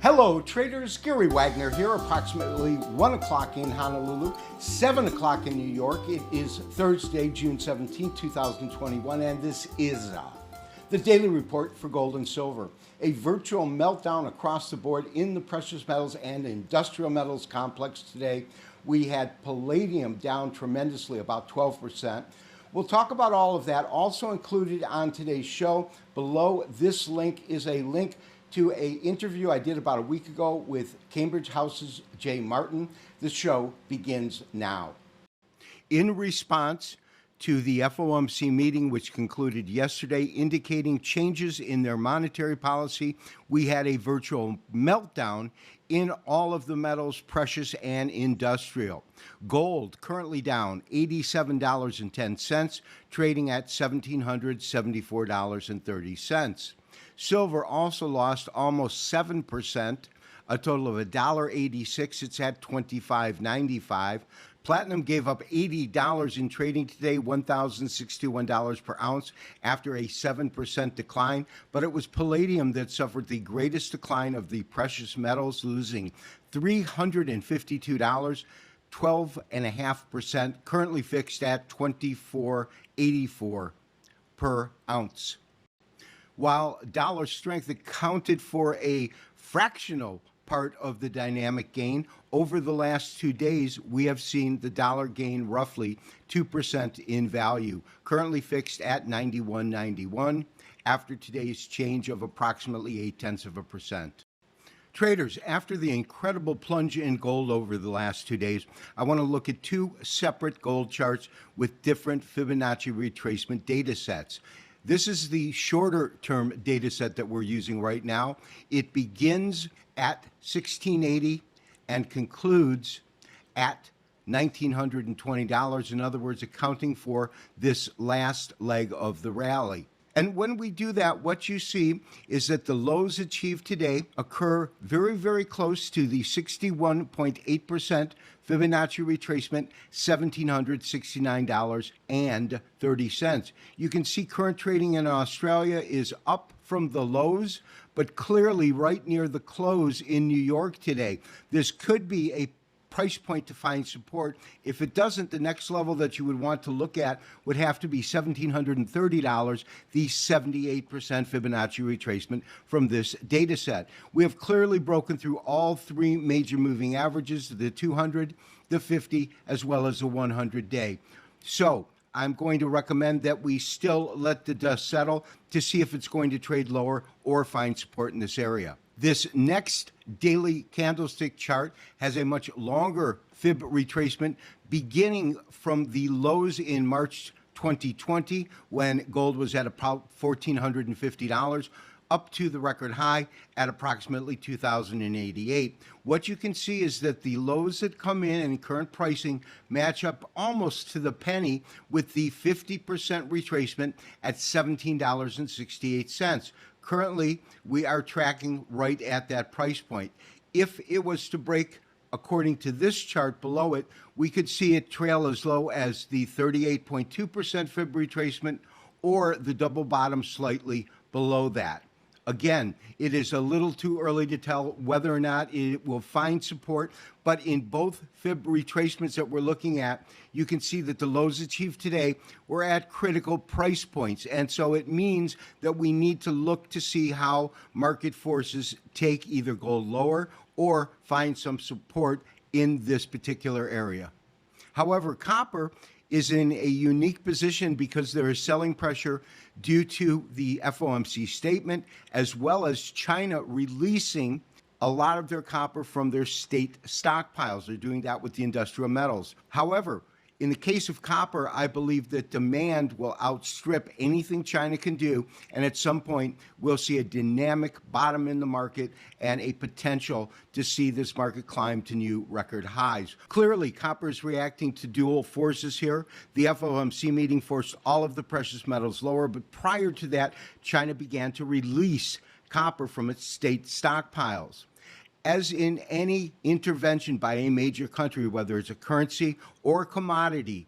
Hello traders, Gary Wagner here, approximately 1 o'clock in Honolulu, 7 o'clock in New York. It is Thursday, June 17, 2021, and this is the Daily Report for Gold and Silver. A virtual meltdown across the board in the precious metals and industrial metals complex today. We had palladium down tremendously, about 12%. We'll talk about all of that. Also included on today's show, below this link is a link to an interview I did about a week ago with Cambridge House's Jay Martin. The show begins now. In response to the FOMC meeting, which concluded yesterday, indicating changes in their monetary policy, we had a virtual meltdown in all of the metals, precious and industrial. Gold currently down $87.10, trading at $1,774.30. Silver also lost almost 7%, a total of $1.86. It's at $25.95. Platinum gave up $80 in trading today, $1,061 per ounce after a 7% decline. But it was palladium that suffered the greatest decline of the precious metals, losing $352, 12.5%, currently fixed at $24.84 per ounce. While dollar strength accounted for a fractional part of the dynamic gain, over the last 2 days, we have seen the dollar gain roughly 2% in value, currently fixed at 91.91 after today's change of approximately 0.8%. Traders, after the incredible plunge in gold over the last 2 days, I want to look at two separate gold charts with different Fibonacci retracement data sets. This is the shorter term data set that we're using right now. It begins at 1680 and concludes at $1,920, in other words, accounting for this last leg of the rally. And when we do that, what you see is that the lows achieved today occur very, very close to the 61.8% Fibonacci retracement, $1,769.30. You can see current trading in Australia is up from the lows, but clearly right near the close in New York today. This could be a price point to find support. If it doesn't, the next level that you would want to look at would have to be $1,730, the 78% Fibonacci retracement from this data set. We have clearly broken through all three major moving averages, the 200, the 50, as well as the 100-day. So I'm going to recommend that we still let the dust settle to see if it's going to trade lower or find support in this area. This next daily candlestick chart has a much longer fib retracement beginning from the lows in March 2020 when gold was at about $1,450 up to the record high at approximately $2,088. What you can see is that the lows that come in current pricing match up almost to the penny with the 50% retracement at $17.68. Currently, we are tracking right at that price point. If it was to break, according to this chart below it, we could see it trail as low as the 38.2% fib retracement or the double bottom slightly below that. Again, it is a little too early to tell whether or not it will find support, but in both fib retracements that we're looking at, you can see that the lows achieved today were at critical price points. And so it means that we need to look to see how market forces take either gold lower or find some support in this particular area. However, copper is in a unique position because there is selling pressure due to the FOMC statement, as well as China releasing a lot of their copper from their state stockpiles. They're doing that with the industrial metals. However, in the case of copper, I believe that demand will outstrip anything China can do, and at some point we'll see a dynamic bottom in the market and a potential to see this market climb to new record highs. Clearly, copper is reacting to dual forces here. The FOMC meeting forced all of the precious metals lower, but prior to that, China began to release copper from its state stockpiles. As in any intervention by a major country, whether it's a currency or a commodity,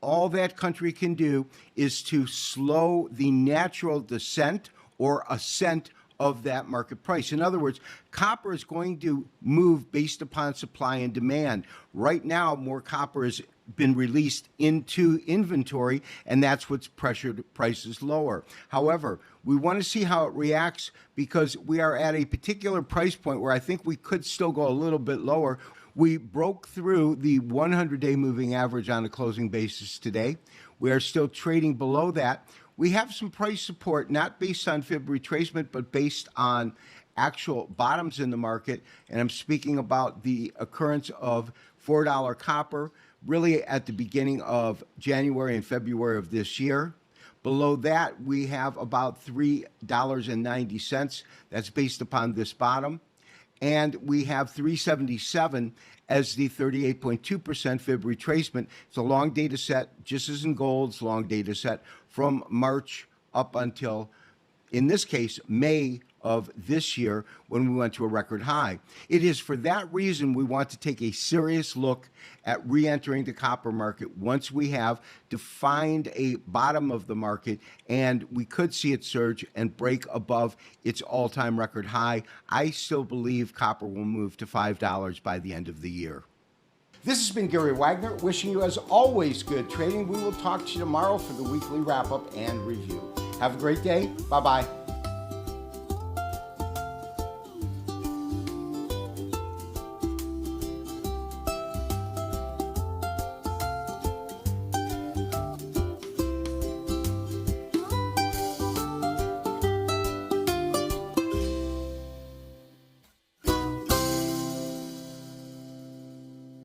all that country can do is to slow the natural descent or ascent of that market price. In other words, copper is going to move based upon supply and demand. Right now, more copper has been released into inventory, and that's what's pressured prices lower. However, we want to see how it reacts because we are at a particular price point where I think we could still go a little bit lower. We broke through the 100-day moving average on a closing basis today. We are still trading below that. We have some price support, not based on fib retracement, but based on actual bottoms in the market. And I'm speaking about the occurrence of $4 copper, really at the beginning of January and February of this year. Below that, we have about $3.90. That's based upon this bottom. And we have 377 as the 38.2% fib retracement. It's a long data set, just as in gold's long data set, from March up until, in this case, May of this year when we went to a record high. It is for that reason we want to take a serious look at re-entering the copper market once we have defined a bottom of the market, and we could see it surge and break above its all-time record high. I still believe copper will move to $5 by the end of the year. This has been Gary Wagner, wishing you, as always, good trading. We will talk to you tomorrow for the weekly wrap-up and review. Have a great day. Bye-bye.